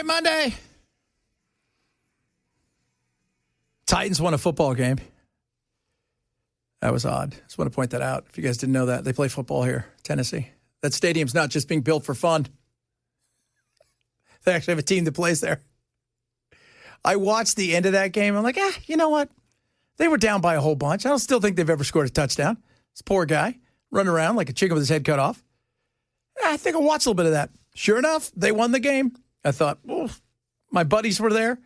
Monday. Titans won a football game. That was odd. Just want to point that out. If you guys didn't know that, they play football here, Tennessee. That stadium's not just being built for fun. They actually have a team that plays there. I watched the end of that game. I'm like, you know what? They were down by a whole bunch. I don't still think they've ever scored a touchdown. This poor guy running around like a chicken with his head cut off. I think I'll watch a little bit of that. Sure enough, they won the game. I thought, my buddies were there.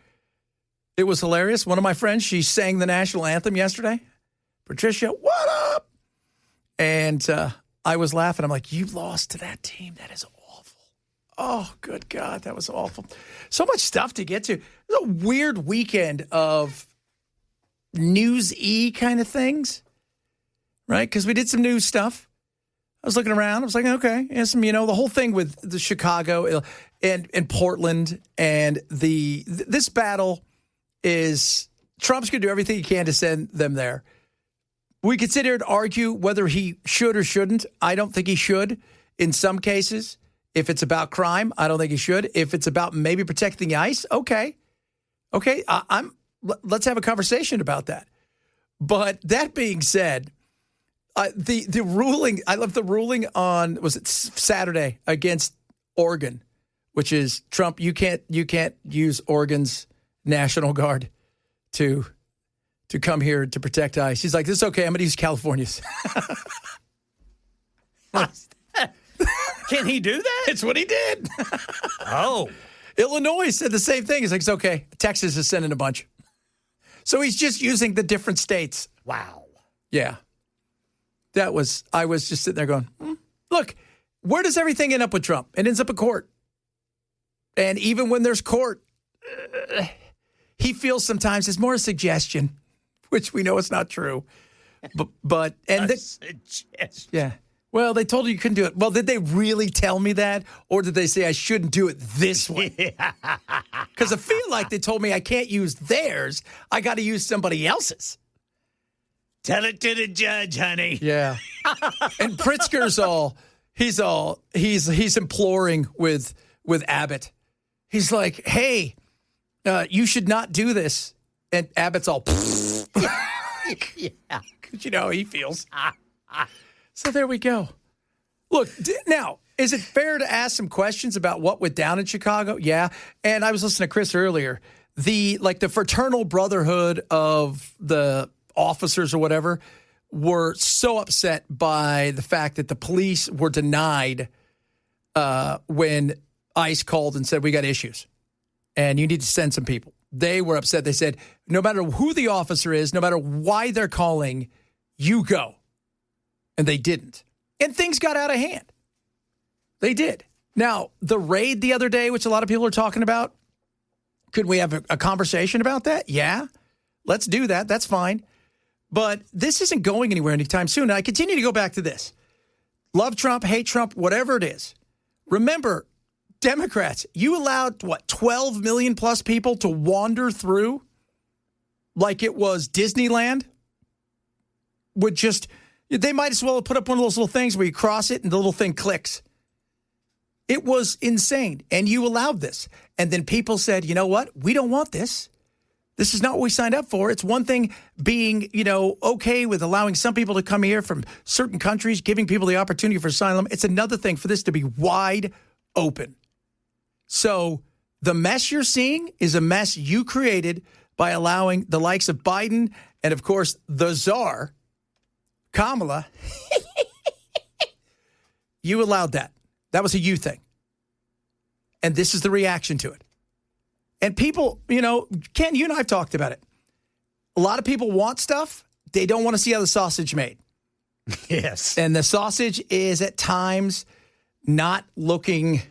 It was hilarious. One of my friends, she sang the national anthem yesterday. Patricia, what up? And I was laughing. I'm like, you lost to that team. That is awful. Oh, good God. That was awful. So much stuff to get to. It was a weird weekend of news-y kind of things, right? Because we did some news stuff. I was looking around. I was like, okay. And some, the whole thing with the Chicago and Portland and this battle is Trump's going to do everything he can to send them there. We could sit here and argue whether he should or shouldn't. I don't think he should in some cases. If it's about crime, I don't think he should. If it's about maybe protecting the ice, okay. Okay, let's have a conversation about that. But that being said, the ruling, I love the ruling on, was it Saturday against Oregon, which is Trump, you can't use Oregon's National Guard to come here to protect ice. He's like, this is okay. I'm going to use California's. Can he do that? It's what he did. Oh. Illinois said the same thing. He's like, it's okay. Texas is sending a bunch. So he's just using the different states. Wow. Yeah. I was just sitting there going, look, where does everything end up with Trump? It ends up in court. And even when there's court, he feels sometimes it's more a suggestion, which we know is not true. But Suggestion. Yeah. Well, they told you couldn't do it. Well, did they really tell me that? Or did they say I shouldn't do it this way? Because I feel like they told me I can't use theirs. I got to use somebody else's. Tell it to the judge, honey. Yeah. And Pritzker's he's imploring with Abbott. He's like, hey, you should not do this. And Abbott's all, Yeah. because you know how he feels. So there we go. Look, now, is it fair to ask some questions about what went down in Chicago? Yeah. And I was listening to Chris earlier. The fraternal brotherhood of the officers or whatever were so upset by the fact that the police were denied when ICE called and said, we got issues and you need to send some people. They were upset. They said, no matter who the officer is, no matter why they're calling, you go. And they didn't. And things got out of hand. They did. Now, the raid the other day, which a lot of people are talking about, could we have a conversation about that? Yeah. Let's do that. That's fine. But this isn't going anywhere anytime soon. And I continue to go back to this. Love Trump, hate Trump, whatever it is. Remember, Democrats, you allowed, 12 million plus people to wander through like it was Disneyland? They might as well have put up one of those little things where you cross it and the little thing clicks. It was insane. And you allowed this. And then people said, you know what? We don't want this. This is not what we signed up for. It's one thing being, okay with allowing some people to come here from certain countries, giving people the opportunity for asylum. It's another thing for this to be wide open. So the mess you're seeing is a mess you created by allowing the likes of Biden and, of course, the czar, Kamala. You allowed that. That was a you thing. And this is the reaction to it. And people, Ken, you and I have talked about it. A lot of people want stuff. They don't want to see how the sausage made. Yes. And the sausage is at times not looking,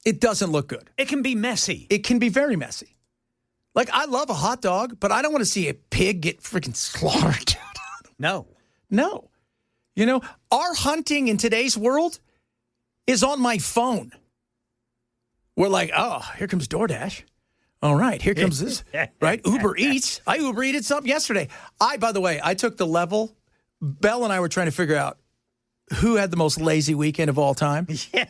it doesn't look good. It can be messy. It can be very messy. Like, I love a hot dog, but I don't want to see a pig get freaking slaughtered. No. Our hunting in today's world is on my phone. We're like, oh, here comes DoorDash. All right, here comes this, right? Uber Eats. I Uber Eated something yesterday. By the way, I took the level. Belle and I were trying to figure out who had the most lazy weekend of all time. Yeah.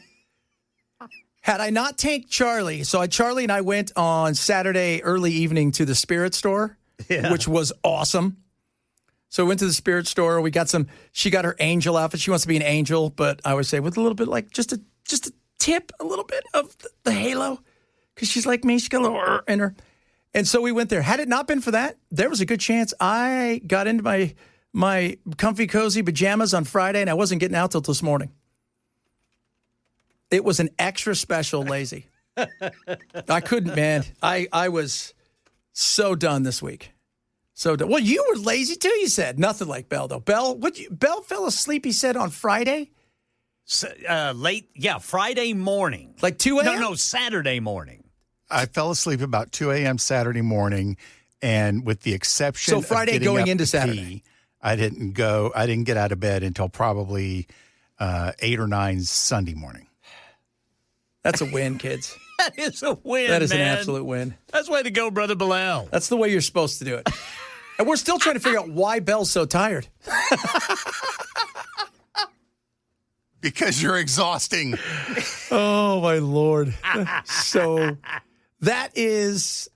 Had I not tanked Charlie, Charlie and I went on Saturday early evening to the Spirit store, which was awesome. So we went to the Spirit store. We got she got her angel outfit. She wants to be an angel, but I would say with a little bit like just a tip, a little bit of the halo. Because she's like me. She's got a little in her. And so we went there. Had it not been for that, there was a good chance I got into my comfy, cozy pajamas on Friday, and I wasn't getting out till this morning. It was an extra special lazy. I couldn't, man. I was so done this week. So done. Well, you were lazy too, you said. Nothing like Bell, though. Bell fell asleep, he said, on Friday? Late, Friday morning. Like 2 a.m.? No, Saturday morning. I fell asleep about 2 a.m. Saturday morning, and with the exception of Friday getting going up into to Saturday. pee, I didn't get out of bed until probably 8 or 9 Sunday morning. That's a win, kids. That is a win, That is man. an absolute win. That's way to go, Brother Bilal. That's the way you're supposed to do it. And we're still trying to figure out why Bell's so tired. Because you're exhausting. Oh, my Lord. So that's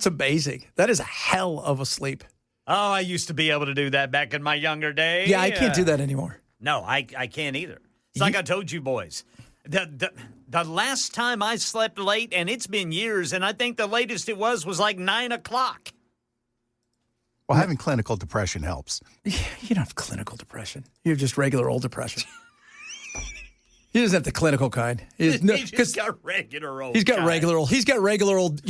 amazing. That is a hell of a sleep. Oh, I used to be able to do that back in my younger days. Yeah, I can't do that anymore. No, I can't either. It's like I told you boys. The last time I slept late, and it's been years, and I think the latest it was like 9 o'clock. Well, having clinical depression helps. You don't have clinical depression. You have just regular old depression. He doesn't have the clinical kind. He's just got regular old. He's got kind. regular old. He's got regular old.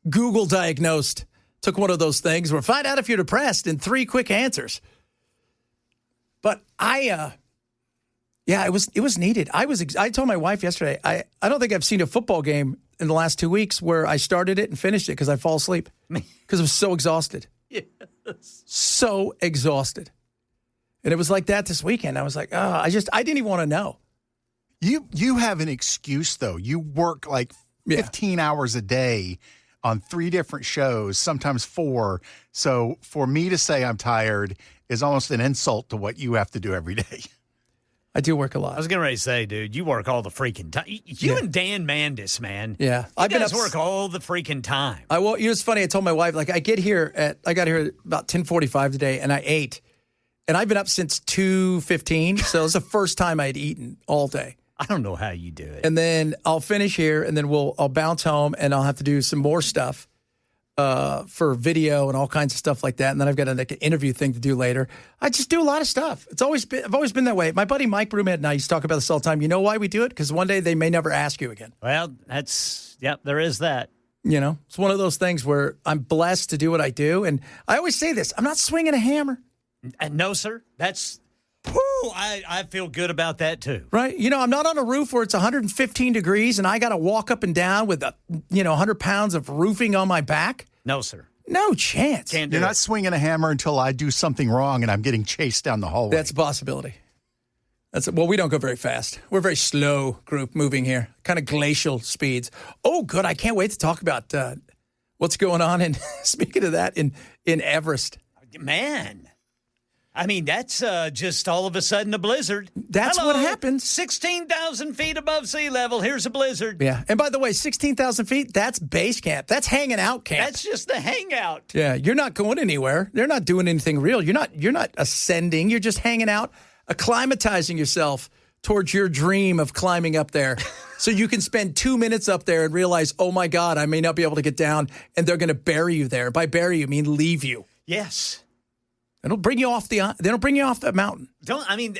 Google diagnosed. Took one of those things where find out if you're depressed in 3 quick answers. But it was needed. I told my wife yesterday. I don't think I've seen a football game in the last 2 weeks where I started it and finished it because I fall asleep because I was so exhausted. Yes. So exhausted. And it was like that this weekend. I was like, I didn't even want to know. You have an excuse, though. You work like 15 hours a day on 3 different shows, sometimes 4. So for me to say I'm tired is almost an insult to what you have to do every day. I do work a lot. I was getting ready to say, dude, you work all the freaking time. You and Dan Mandis, man. Yeah. You guys work all the freaking time. It's funny. I told my wife, like, I got here at about 10:45 today, and I ate. And I've been up since 2:15, so it was the first time I'd eaten all day. I don't know how you do it. And then I'll finish here, and then I'll bounce home, and I'll have to do some more stuff for video and all kinds of stuff like that. And then I've got an interview thing to do later. I just do a lot of stuff. I've always been that way. My buddy Mike Broomhead and I used to talk about this all the time. You know why we do it? Because one day they may never ask you again. Well, there is that. It's one of those things where I'm blessed to do what I do. And I always say this, I'm not swinging a hammer. No, sir. I feel good about that, too. Right? I'm not on a roof where it's 115 degrees and I got to walk up and down with 100 pounds of roofing on my back. No, sir. No chance. Can't do You're it. not swinging a hammer until I do something wrong and I'm getting chased down the hallway. That's a possibility. We don't go very fast. We're a very slow group moving here, kind of glacial speeds. Oh, good. I can't wait to talk about what's going on. And speaking of that, in Everest. Man. I mean, that's just all of a sudden a blizzard. That's what happens. 16,000 feet above sea level. Here's a blizzard. Yeah. And by the way, 16,000 feet, that's base camp. That's hanging out camp. That's just the hangout. Yeah. You're not going anywhere. They're not doing anything real. You're not ascending. You're just hanging out, acclimatizing yourself towards your dream of climbing up there. So you can spend 2 minutes up there and realize, oh, my God, I may not be able to get down, and they're going to bury you there. By bury you, I mean leave you. Yes. They don't bring you off the mountain.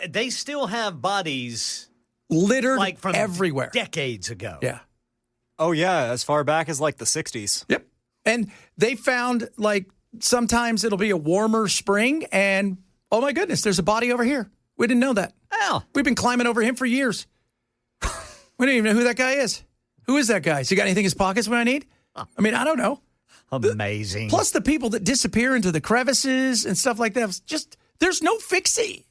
They still have bodies littered like from everywhere. decades ago. Yeah. Oh, yeah, as far back as like the 60s. Yep. And they found sometimes it'll be a warmer spring and, oh my goodness, there's a body over here. We didn't know that. Well, We've been climbing over him for years. We don't even know who that guy is. Who is that guy? Has he got anything in his pockets when I need? I mean, I don't know. amazing. Plus the people that disappear into the crevices and stuff like that. There's no fixie.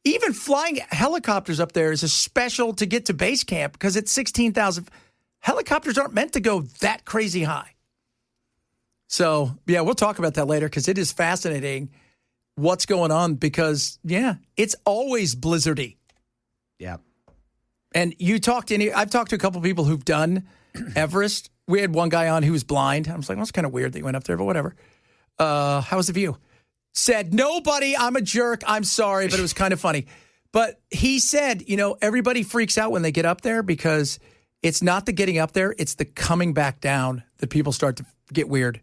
Even flying helicopters up there is a special to get to base camp because it's 16,000. Helicopters aren't meant to go that crazy high. So, yeah, we'll talk about that later because it is fascinating what's going on because, yeah, it's always blizzardy. Yeah. And I've talked to a couple people who've done Everest. We had one guy on who was blind. I was like, well, it's kind of weird that you went up there, but whatever. How was the view? Said, nobody, I'm a jerk. I'm sorry, but it was kind of funny. But he said, everybody freaks out when they get up there because it's not the getting up there, it's the coming back down that people start to get weird.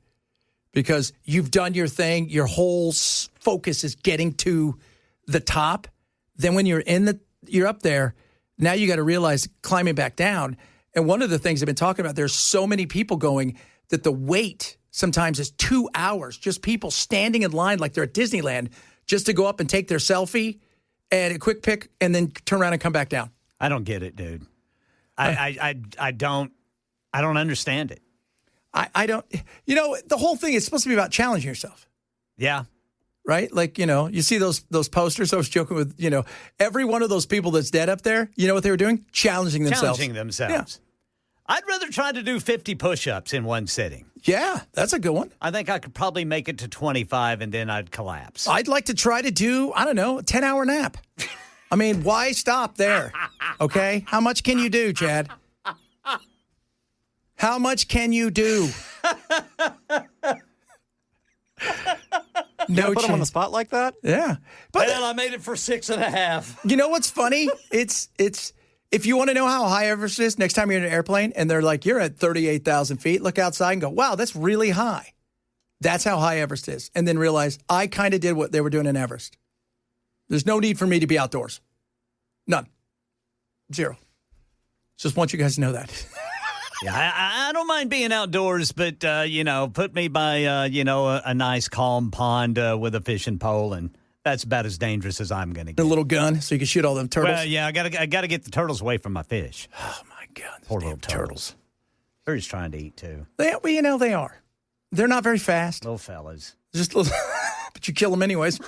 Because you've done your thing, your whole focus is getting to the top. Then when you're up there, now you got to realize climbing back down. And one of the things I've been talking about, there's so many people going that the wait sometimes is 2 hours. Just people standing in line like they're at Disneyland just to go up and take their selfie and a quick pic and then turn around and come back down. I don't get it, dude. I don't understand it. I don't, the whole thing is supposed to be about challenging yourself. Yeah. Right? Like, you see those posters. I was joking with, every one of those people that's dead up there, you know what they were doing? Challenging themselves. Yeah. I'd rather try to do 50 push-ups in one sitting. Yeah, that's a good one. I think I could probably make it to 25 and then I'd collapse. I'd like to try to do, I don't know, a 10-hour nap. I mean, why stop there? Okay? How much can you do, Chad? How much can you do? No, put him on the spot like that? Yeah. But well, I made it for 6.5. You know what's funny? It's if you want to know how high Everest is, next time you're in an airplane and they're like, you're at 38,000 feet, look outside and go, wow, that's really high. That's how high Everest is. And then realize I kind of did what they were doing in Everest. There's no need for me to be outdoors. None. Zero. Just want you guys to know that. Yeah, I don't mind being outdoors, but, put me by, a nice calm pond with a fishing pole, and that's about as dangerous as I'm going to get. A little gun so you can shoot all them turtles? Well, yeah, I gotta get the turtles away from my fish. Oh, my God. Poor little turtles. They're just trying to eat, too. They are. They're not very fast. Little fellas. Just little, but you kill them anyways.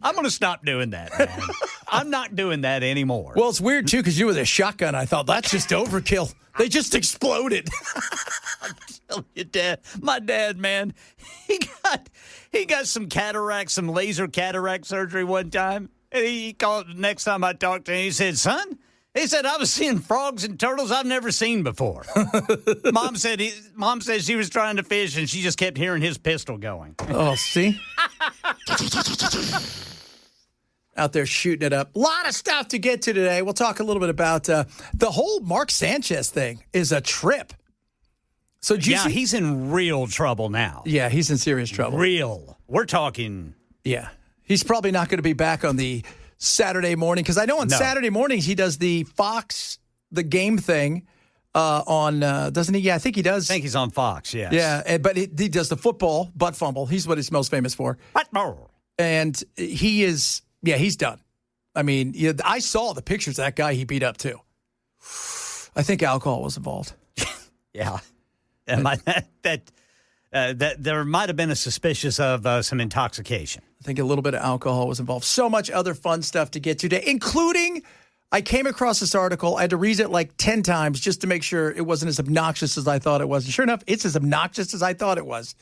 I'm going to stop doing that, man. I'm not doing that anymore. Well, it's weird, too, because you with a shotgun, I thought, that's just overkill. They just exploded. I'm telling you, Dad. My dad, man, he got some cataract, some laser cataract surgery one time. And he called next time I talked to him, he said, son, I was seeing frogs and turtles I've never seen before. Mom said she was trying to fish, and she just kept hearing his pistol going. Oh, see? Out there shooting it up. A lot of stuff to get to today. We'll talk a little bit about the whole Mark Sanchez thing is a trip. So he's in real trouble now. Yeah, he's in serious trouble. Real. We're talking. Yeah. He's probably not going to be back on the Saturday morning, because I know on Saturday mornings he does the Fox, the game thing on, doesn't he? Yeah, I think he does. I think he's on Fox, yes. Yeah, but he does the football, butt fumble. He's what he's most famous for. Football. And he is... Yeah, he's done. I mean, I saw the pictures of that guy he beat up, too. I think alcohol was involved. Yeah. That there might have been a suspicious of some intoxication. I think a little bit of alcohol was involved. So much other fun stuff to get to today, including I came across this article. I had to read it like 10 times just to make sure it wasn't as obnoxious as I thought it was. And sure enough, it's as obnoxious as I thought it was.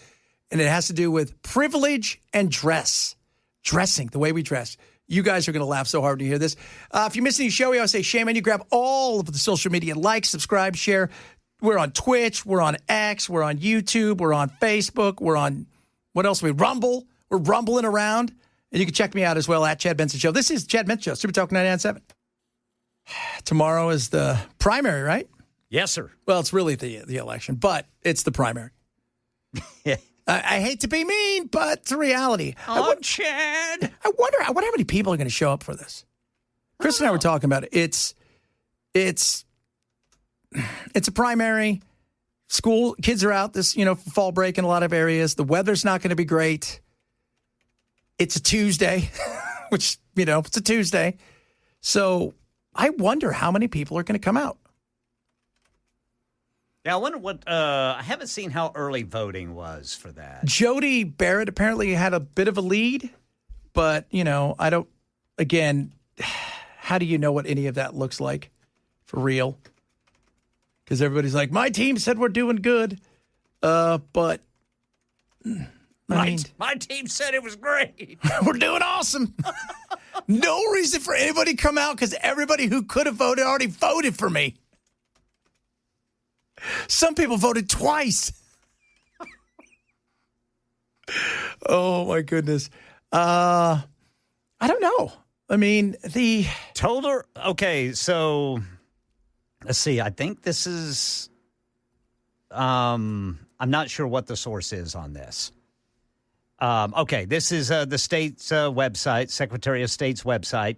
And it has to do with privilege and dressing, the way we dress. You guys are going to laugh so hard when you hear this. If you miss any show, we always say, shame on you. Grab all of the social media, like, subscribe, share. We're on Twitch. We're on X. We're on YouTube. We're on Facebook. We're on, what else? We Rumble. We're rumbling around. And you can check me out as well at Chad Benson Show. This is Chad Benson Show, Super Talk 99.7. Tomorrow is the primary, right? Yes, sir. Well, it's really the election, but it's the primary. Yeah. I hate to be mean, but it's a reality. Chad. I wonder how many people are going to show up for this. Chris and I were talking about it. It's a primary. School kids are out this, fall break in a lot of areas. The weather's not going to be great. It's a Tuesday, which, it's a Tuesday. So I wonder how many people are going to come out. Yeah, I wonder what, I haven't seen how early voting was for that. Jody Barrett apparently had a bit of a lead, but, I don't, again, how do you know what any of that looks like for real? Because everybody's like, my team said we're doing good, but my team said it was great. We're doing awesome. No reason for anybody to come out because everybody who could have voted already voted for me. Some people voted twice. Oh, my goodness. I don't know. I mean, the Total. Okay, so let's see. I think this is. I'm not sure what the source is on this. Okay, this is the state's website, Secretary of State's website.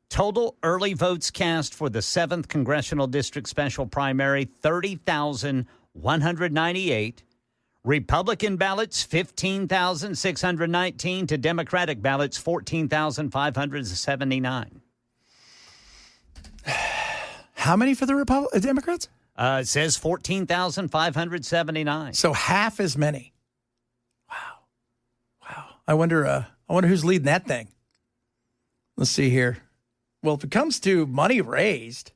Total early votes cast for the 7th Congressional District Special Primary, 30,198. Republican ballots, 15,619 to Democratic ballots, 14,579. how many for the Democrats? It says 14,579. So half as many. Wow. I wonder who's leading that thing. Let's see here. Well, if it comes to money raised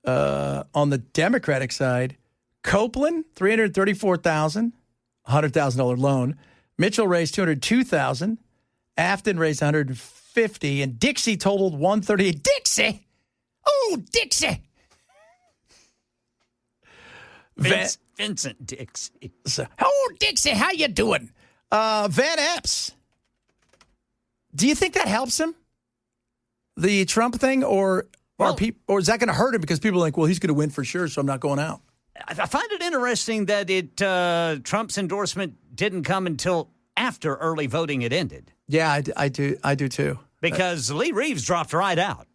on the Democratic side, Copeland, $334,000, $100,000 loan. Mitchell raised $202,000. Afton raised $150,000, and Dixie totaled $138,000. Dixie, oh Dixie. Vincent Dixie. So, oh Dixie, how you doing? Van Epps. Do you think that helps him? The Trump thing, or is that going to hurt him because people are like, well, he's going to win for sure, so I'm not going out. I find it interesting that Trump's endorsement didn't come until after early voting had ended. Yeah, I do too. Because Lee Reeves dropped right out.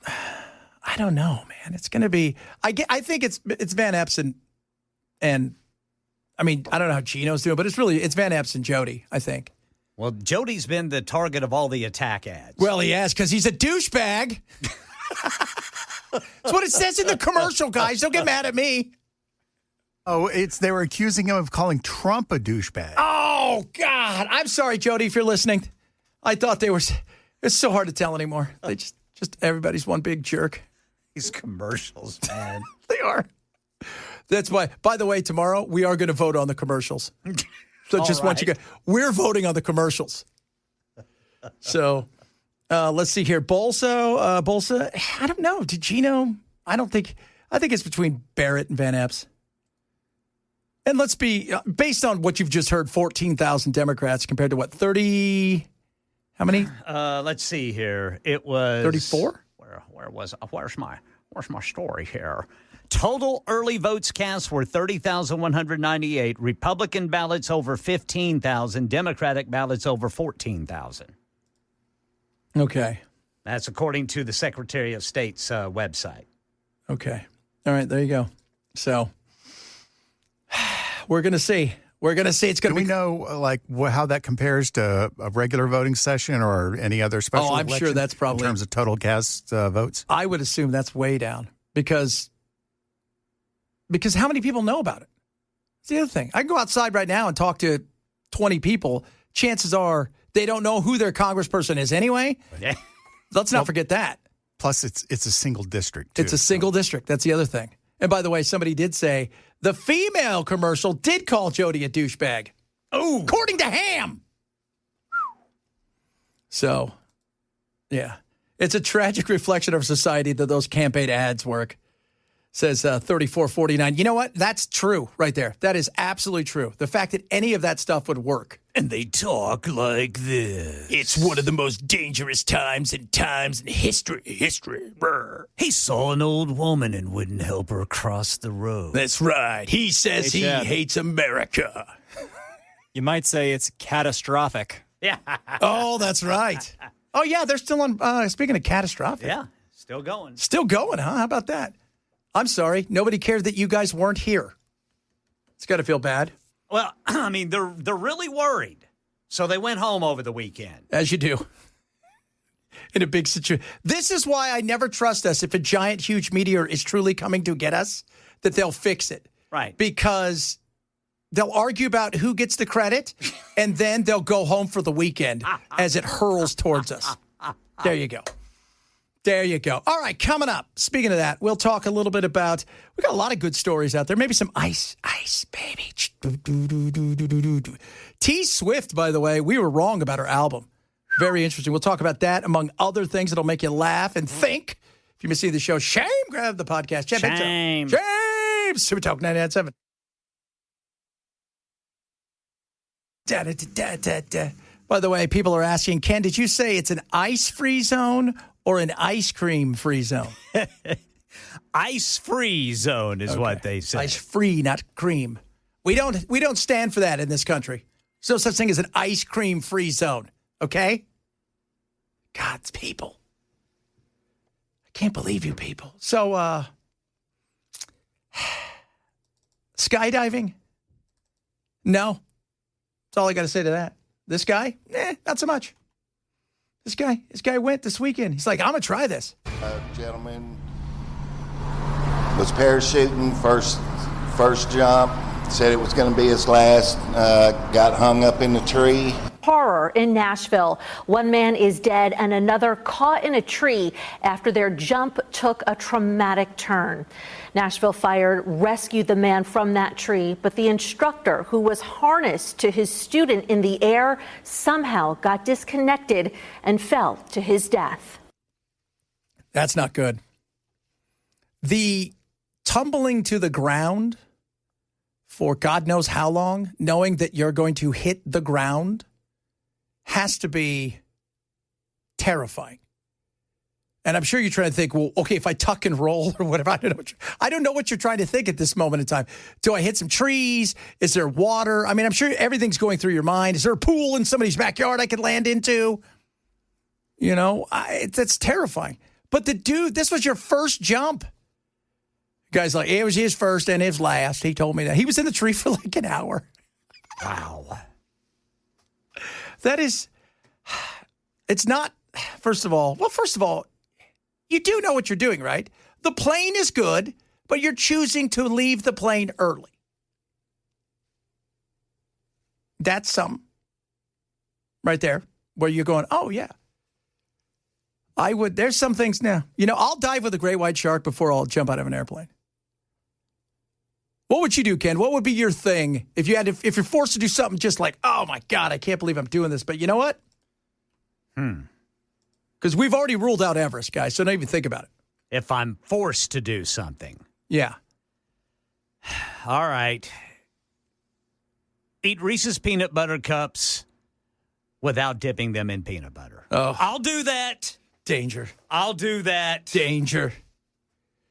I don't know, man. It's going to be. I think it's Van Epps and I mean, I don't know how Gino's doing, but it's Van Epps and Jody, I think. Well, Jody's been the target of all the attack ads. Well, he has because he's a douchebag. That's what it says in the commercial, guys. Don't get mad at me. Oh, they were accusing him of calling Trump a douchebag. Oh, God. I'm sorry, Jody, if you're listening. I thought they were. It's so hard to tell anymore. They just everybody's one big jerk. These commercials, man. They are. That's why, by the way, tomorrow we are going to vote on the commercials. So just want you guys, we're voting on the commercials. So let's see here. Bolsa, I don't know. Did Gino? I think it's between Barrett and Van Epps. And let's be, based on what you've just heard, 14,000 Democrats compared to what, 30, how many? Let's see here. It was 34? Where's my story here? Total early votes cast were 30,198. Republican ballots over 15,000. Democratic ballots over 14,000. Okay. That's according to the Secretary of State's website. Okay. All right. There you go. So we're going to see. We're going to see. It's going to be. Do we know how that compares to a regular voting session or any other special election? I'm sure that's probably. In terms of total cast votes? I would assume that's way down because how many people know about it? It's the other thing. I can go outside right now and talk to 20 people. Chances are they don't know who their congressperson is anyway. Yeah. Let's not forget that. Plus, it's a single district, too. It's a single district. That's the other thing. And by the way, somebody did say the female commercial did call Jody a douchebag. Oh, according to Ham. So, yeah. It's a tragic reflection of society that those campaign ads work. Says 3449. You know what? That's true right there. That is absolutely true. The fact that any of that stuff would work. And they talk like this. It's one of the most dangerous times in history. Brr. He saw an old woman and wouldn't help her cross the road. That's right. He says he hates America. You might say it's catastrophic. Yeah. Oh, that's right. Oh, yeah. They're still on. Speaking of catastrophic. Yeah. Still going. Still going, huh? How about that? I'm sorry. Nobody cared that you guys weren't here. It's got to feel bad. Well, I mean, they're really worried. So they went home over the weekend. As you do. In a big situation. This is why I never trust us if a giant, huge meteor is truly coming to get us, that they'll fix it. Right. Because they'll argue about who gets the credit, and then they'll go home for the weekend as it hurls towards us. There you go. There you go. All right, coming up. Speaking of that, we'll talk a little bit about, we got a lot of good stories out there. Maybe some ice, baby. T Swift, by the way, we were wrong about her album. Very interesting. We'll talk about that, among other things that'll make you laugh and think. If you missed the show, shame, grab the podcast. Shame. Shame. Super Talk 99.7. By the way, people are asking, Ken, did you say it's an ice-free zone or an ice cream-free zone? Ice-free zone is what they say. Ice-free, not cream. We don't stand for that in this country. There's no such thing as an ice cream-free zone, okay? God's people. I can't believe you people. So, skydiving? No. That's all I got to say to that. This guy? Not so much. This guy went this weekend. He's like, I'm going to try this. Gentleman was parachuting, first jump, said it was going to be his last, got hung up in the tree. Horror in Nashville. One man is dead and another caught in a tree after their jump took a traumatic turn. Nashville Fire rescued the man from that tree, but the instructor who was harnessed to his student in the air somehow got disconnected and fell to his death. That's not good. The tumbling to the ground for God knows how long, knowing that you're going to hit the ground, has to be terrifying. And I'm sure you're trying to think, well, okay, if I tuck and roll or whatever, I don't know what you're trying to think at this moment in time. Do I hit some trees? Is there water? I mean, I'm sure everything's going through your mind. Is there a pool in somebody's backyard I could land into? You know, that's terrifying. But the dude, this was your first jump. Guy's like, it was his first and his last. He told me that. He was in the tree for like an hour. Wow. That is, it's not, first of all, you do know what you're doing, right? The plane is good, but you're choosing to leave the plane early. That's some right there where you're going, oh, yeah. There's some things now. You know, I'll dive with a great white shark before I'll jump out of an airplane. What would you do, Ken? What would be your thing if you're forced to do something just like, oh my God, I can't believe I'm doing this. But you know what? Because we've already ruled out Everest, guys, so don't even think about it. If I'm forced to do something. Yeah. All right. Eat Reese's peanut butter cups without dipping them in peanut butter. Oh. I'll do that. Danger. I'll do that. Danger.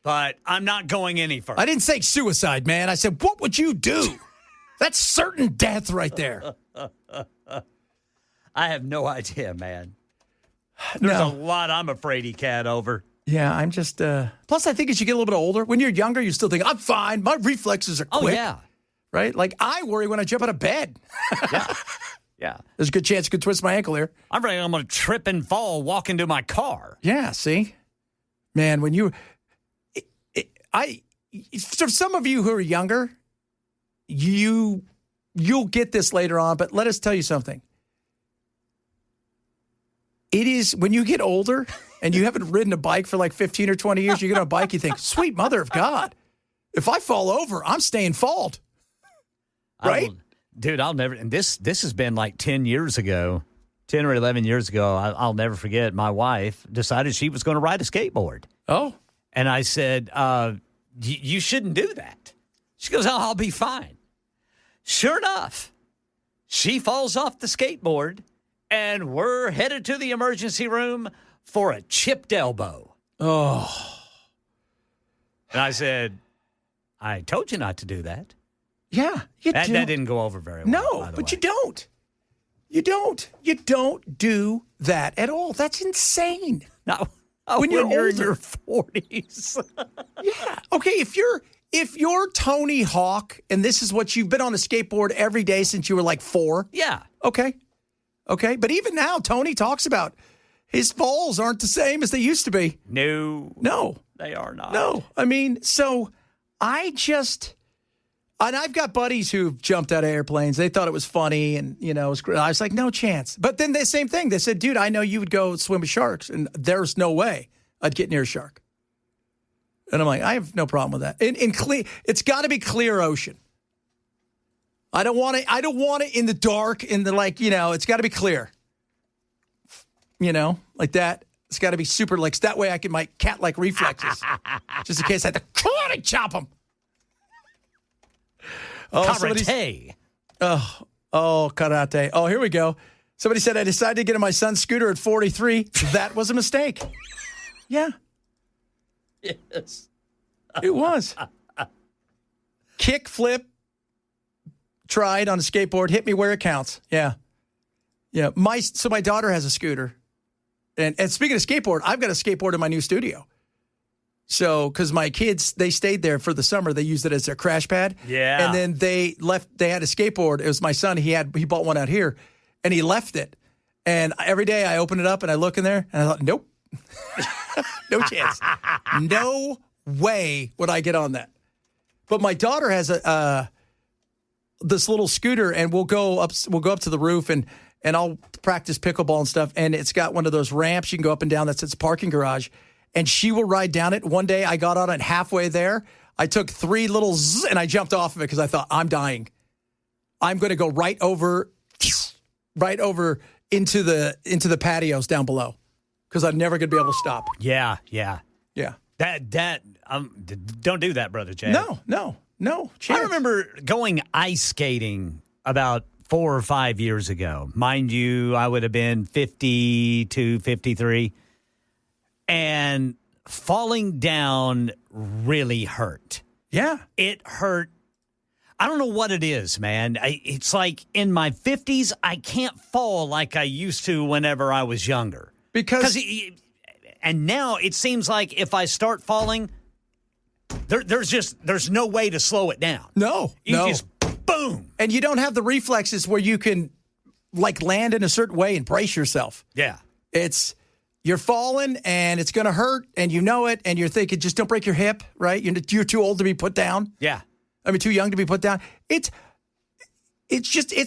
But I'm not going any further. I didn't say suicide, man. I said, what would you do? That's certain death right there. I have no idea, man. There's a lot I'm afraid he can't over. Yeah, I'm just, plus I think as you get a little bit older, when you're younger, you still think, I'm fine. My reflexes are quick. Oh, yeah. Right? Like, I worry when I jump out of bed. Yeah. Yeah. There's a good chance you could twist my ankle here. I'm ready. I'm going to trip and fall walking to my car. Yeah, see? Man, when you... For some of you who are younger, you'll get this later on, but let us tell you something. It is, when you get older and you haven't ridden a bike for like 15 or 20 years, you get on a bike, you think, sweet mother of God, if I fall over, I'm staying fault. Right? Dude, I'll never, and this has been like 10 years ago, 10 or 11 years ago, I'll never forget, my wife decided she was going to ride a skateboard. Oh. And I said, you shouldn't do that. She goes, oh, I'll be fine. Sure enough, she falls off the skateboard, and we're headed to the emergency room for a chipped elbow. Oh. And I said, I told you not to do that. Yeah, that didn't go over very well. No, but you don't. You don't. You don't do that at all. That's insane. No. When you're older. In your 40s. Yeah. Okay, if you're Tony Hawk and this is what you've been on a skateboard every day since you were like 4. Yeah. Okay. But even now, Tony talks about his falls aren't the same as they used to be. No. They are not. No. I mean, so and I've got buddies who've jumped out of airplanes. They thought it was funny and, you know, it was great. I was like, no chance. But then the same thing. They said, dude, I know you would go swim with sharks, and there's no way I'd get near a shark. And I'm like, I have no problem with that. It's got to be clear ocean. I don't want it in the dark, it's got to be clear. like that. It's got to be super, like, that way I can my cat-like reflexes. Just in case I have to karate chop them. Karate. Karate. Oh, here we go. Somebody said, I decided to get on my son's scooter at 43. That was a mistake. Yeah. Yes. It was. Kick, flip, tried on a skateboard, hit me where it counts. Yeah. Yeah. So my daughter has a scooter. And speaking of skateboard, I've got a skateboard in my new studio. So, because my kids, they stayed there for the summer. They used it as their crash pad. Yeah. And then they had a skateboard. It was my son. He bought one out here, and he left it. And every day I open it up and I look in there, and I thought, nope. No chance. No way would I get on that. But my daughter has this little scooter, and we'll go up to the roof, and I'll practice pickleball and stuff. And it's got one of those ramps you can go up and down. That's its parking garage. And she will ride down it. One day I got on it halfway there. I took 3 little zzz, and I jumped off of it because I thought, I'm dying. I'm going to go right over into the patios down below because I'm never going to be able to stop. Yeah. Yeah. Don't do that, Brother Chad. No. Chance. I remember going ice skating about 4 or 5 years ago. Mind you, I would have been 52, 53. And falling down really hurt. Yeah. It hurt. I don't know what it is, man. It's like in my 50s, I can't fall like I used to whenever I was younger. And now it seems like if I start falling, there's no way to slow it down. No. You just boom. And you don't have the reflexes where you can like land in a certain way and brace yourself. Yeah. You're falling and it's going to hurt and you know it and you're thinking, just don't break your hip, right? You're too old to be put down. Yeah. I mean, too young to be put down. It's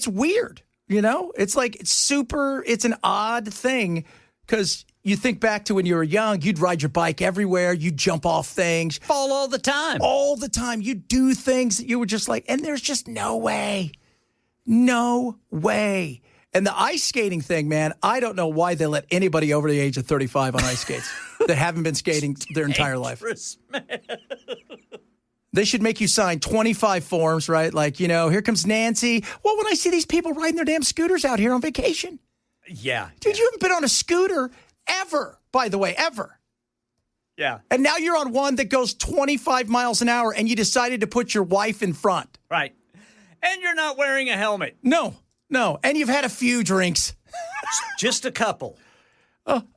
weird, It's like, it's an odd thing because you think back to when you were young, you'd ride your bike everywhere. You'd jump off things. Fall all the time. All the time. You'd do things that you were just like, and there's just no way. No way. And the ice skating thing, man, I don't know why they let anybody over the age of 35 on ice skates that haven't been skating their entire life. Man. They should make you sign 25 forms, right? Like, here comes Nancy. Well, when I see these people riding their damn scooters out here on vacation. Yeah. Dude, you haven't been on a scooter ever, by the way, ever. Yeah. And now you're on one that goes 25 miles an hour and you decided to put your wife in front. Right. And you're not wearing a helmet. No. And you've had a few drinks. Just a couple.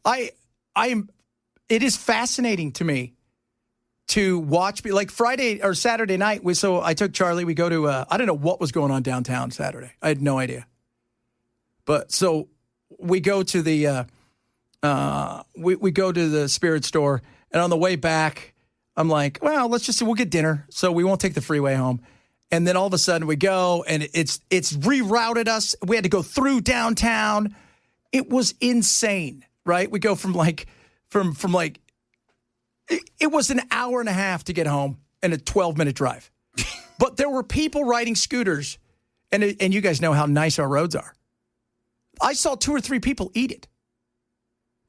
It is fascinating to me to watch, like Friday or Saturday night. So I took Charlie, we go to, I don't know what was going on downtown Saturday. I had no idea. But so we go to the, we go to the spirit store, and on the way back, I'm like, well, we'll get dinner. So we won't take the freeway home. And then all of a sudden we go and it's rerouted us. We had to go through downtown. It was insane, right? We go from it was an hour and a half to get home and a 12-minute drive. But there were people riding scooters, and you guys know how nice our roads are. I saw 2 or 3 people eat it.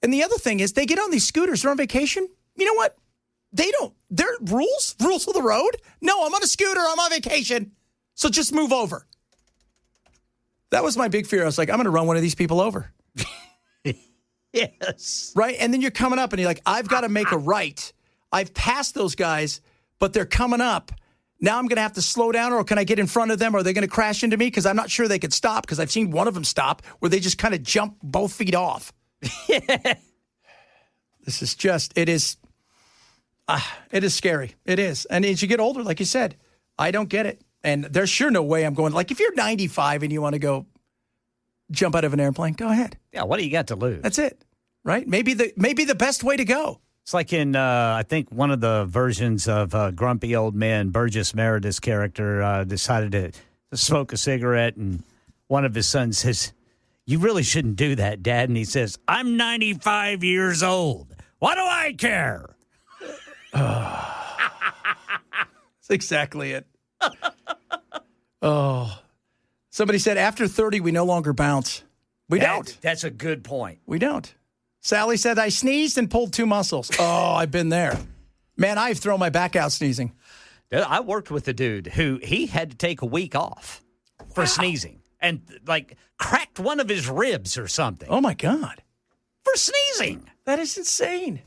And the other thing is they get on these scooters, they're on vacation. You know what? They're rules of the road. No, I'm on a scooter. I'm on vacation. So just move over. That was my big fear. I was like, I'm going to run one of these people over. Yes. Right? And then you're coming up and you're like, I've got to make a right. I've passed those guys, but they're coming up. Now I'm going to have to slow down, or can I get in front of them? Or are they going to crash into me? Because I'm not sure they could stop, because I've seen one of them stop where they just kind of jump both feet off. This is just, it is scary. It is. And as you get older, like you said, I don't get it. And there's sure no way I'm going, like if you're 95 and you want to go jump out of an airplane, go ahead. Yeah, what do you got to lose? That's it, right? Maybe the best way to go. It's like in, I think, one of the versions of Grumpy Old Man, Burgess Meredith's character decided to smoke a cigarette, and one of his sons says, "You really shouldn't do that, Dad." And he says, "I'm 95 years old. What do I care?" That's exactly it. Oh. Somebody said after 30, we no longer bounce. We don't. That's a good point. We don't. Sally said, I sneezed and pulled 2 muscles. Oh, I've been there. Man, I've thrown my back out sneezing. I worked with a dude who he had to take a week off for sneezing and, like, cracked one of his ribs or something. Oh, my God. For sneezing. That is insane.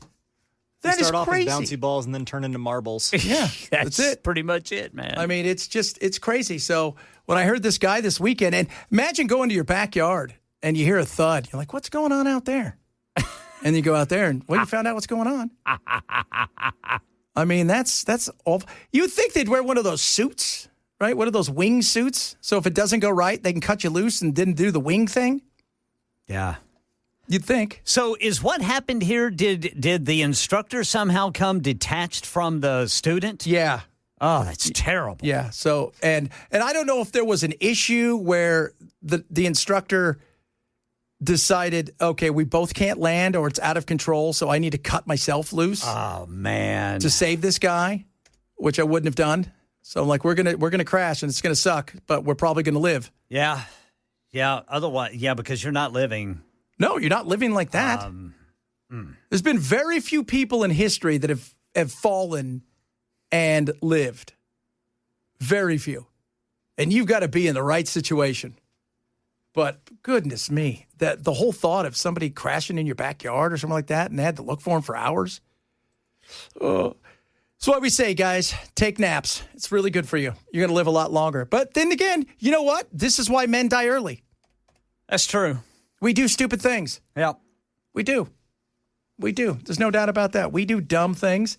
That They is start off crazy. as bouncy balls and then turn into marbles. Yeah, that's it. Pretty much it, man. I mean, it's crazy. So when I heard this guy this weekend, and imagine going to your backyard and you hear a thud. You're like, what's going on out there? And you go out there and, well, you found out what's going on. I mean, that's awful. You would think they'd wear one of those suits, right? One of those wing suits. So if it doesn't go right, they can cut you loose and didn't do the wing thing. Yeah. You'd think. So is what happened here, did the instructor somehow come detached from the student? Yeah. Oh, that's terrible. Yeah. So, and I don't know if there was an issue where the instructor decided, okay, we both can't land or it's out of control, so I need to cut myself loose Oh, man. to save this guy, which I wouldn't have done. So I'm like, we're gonna crash and it's gonna suck, but we're probably gonna live. Yeah. Yeah. Otherwise, yeah, because you're not living. No, you're not living like that. There's been very few people in history that have fallen and lived. Very few. And you've got to be in the right situation. But goodness me, that the whole thought of somebody crashing in your backyard or something like that and they had to look for him for hours. Oh. That's why we say, guys, take naps. It's really good for you. You're going to live a lot longer. But then again, you know what? This is why men die early. That's true. We do stupid things. Yeah. We do. We do. There's no doubt about that. We do dumb things.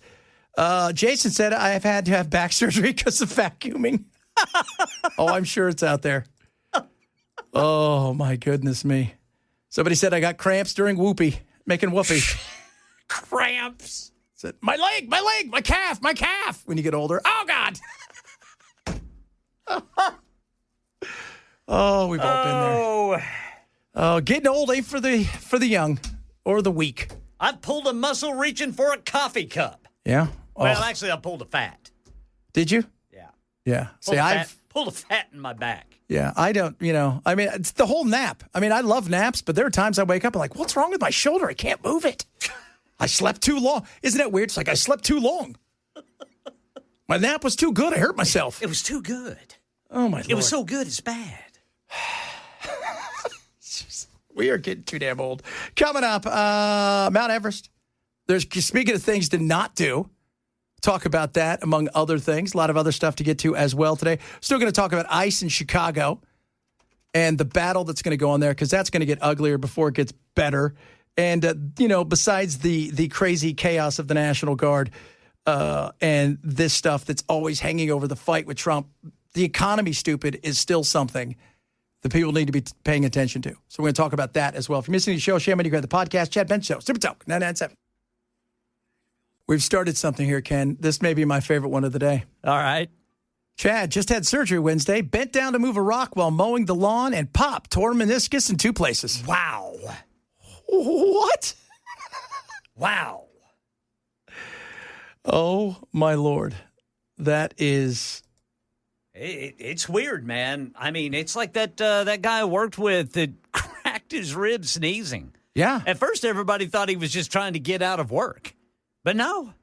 Jason said, I have had to have back surgery because of vacuuming. Oh, I'm sure it's out there. Oh, my goodness me. Somebody said I got cramps during whoopee, making whoopee. Cramps. Said, my leg, my calf, when you get older. Oh, God. Oh, we've all been there. Oh, getting old ain't for the young or the weak. I pulled a muscle reaching for a coffee cup. Yeah? Well, Oh. actually, I pulled a fat. Did you? Yeah. Yeah. See, Pulled a fat in my back. Yeah, I don't, I mean, it's the whole nap. I mean, I love naps, but there are times I wake up and like, what's wrong with my shoulder? I can't move it. I slept too long. Isn't that weird? It's like I slept too long. My nap was too good. I hurt myself. It was too good. Oh, my Lord. It was so good, it's bad. We are getting too damn old. Coming up, Mount Everest. Speaking of things to not do, talk about that, among other things. A lot of other stuff to get to as well today. Still going to talk about ice in Chicago and the battle that's going to go on there, because that's going to get uglier before it gets better. And, besides the crazy chaos of the National Guard and this stuff that's always hanging over the fight with Trump, the economy, stupid, is still something that people need to be paying attention to. So we're going to talk about that as well. If you're missing the show, shame on you, grab the podcast, Chad Benson Show, Super Talk 997. We've started something here, Ken. This may be my favorite one of the day. All right. Chad just had surgery Wednesday, bent down to move a rock while mowing the lawn, and pop, tore meniscus in 2 places. Wow. What? Wow. Oh, my Lord. That is... It's weird, man. I mean, it's like that guy I worked with that cracked his ribs sneezing. Yeah. At first, everybody thought he was just trying to get out of work. But no.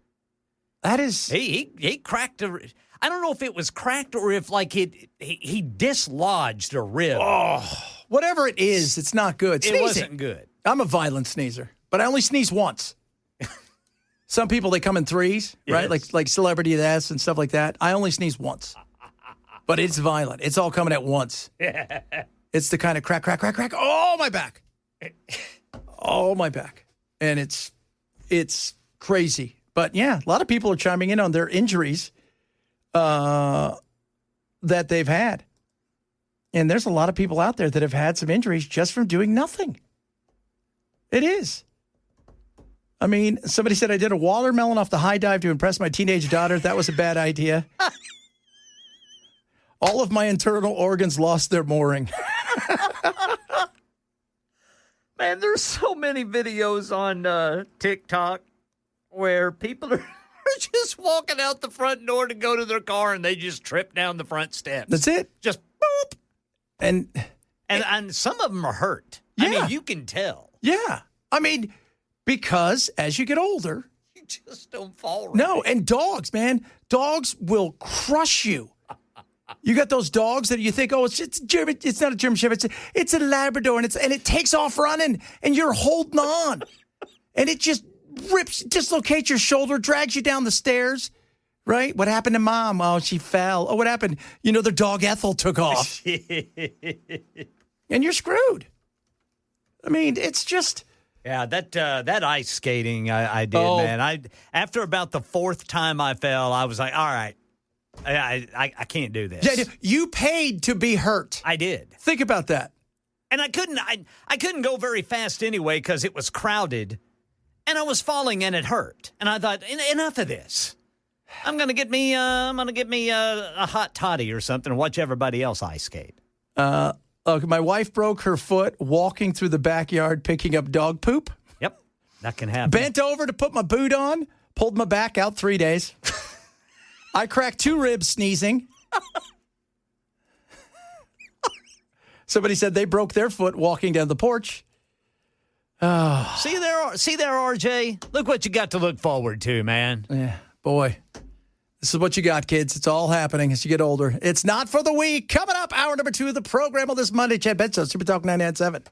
That is... He cracked a... I don't know if it was cracked or if, like, he dislodged a rib. Oh, whatever it is, it's not good. It wasn't good. I'm a violent sneezer, but I only sneeze once. Some people, they come in threes, right? Yes. Like celebrity deaths and stuff like that. I only sneeze once. But it's violent. It's all coming at once. It's the kind of crack, crack, crack, crack. Oh, my back. Oh, my back. And it's crazy. But, yeah, a lot of people are chiming in on their injuries that they've had. And there's a lot of people out there that have had some injuries just from doing nothing. It is. I mean, somebody said I did a watermelon off the high dive to impress my teenage daughter. That was a bad idea. All of my internal organs lost their mooring. Man, there's so many videos on TikTok where people are just walking out the front door to go to their car and they just trip down the front steps. That's it. Just boop. And And some of them are hurt. I Yeah. mean, you can tell. yeah, I mean, Because as you get older, You just don't fall right. no, and dogs, man, dogs will crush you. You got those dogs that you think, oh, it's German. It's not a German Shepherd. It's a Labrador, and it takes off running, and you're holding on, and it just dislocates your shoulder, drags you down the stairs. Right? What happened to Mom? Oh, she fell. Oh, what happened? The dog Ethel took off, and you're screwed. I mean, it's just. Yeah, that ice skating I did, man. After about the fourth time I fell, I was like, all right, I can't do this. Yeah, you paid to be hurt. I did. Think about that. And I couldn't go very fast anyway because it was crowded, and I was falling and it hurt. And I thought, enough of this. I'm gonna get me a hot toddy or something and watch everybody else ice skate. Look, my wife broke her foot walking through the backyard picking up dog poop. Yep, that can happen. Bent over to put my boot on, pulled my back out 3 days. I cracked 2 ribs sneezing. Somebody said they broke their foot walking down the porch. Oh. See there, RJ? Look what you got to look forward to, man. Yeah, boy. This is what you got, kids. It's all happening as you get older. It's not for the weak. Coming up, hour number 2 of the program on this Monday. Chad Benson, Super Talk 99.7.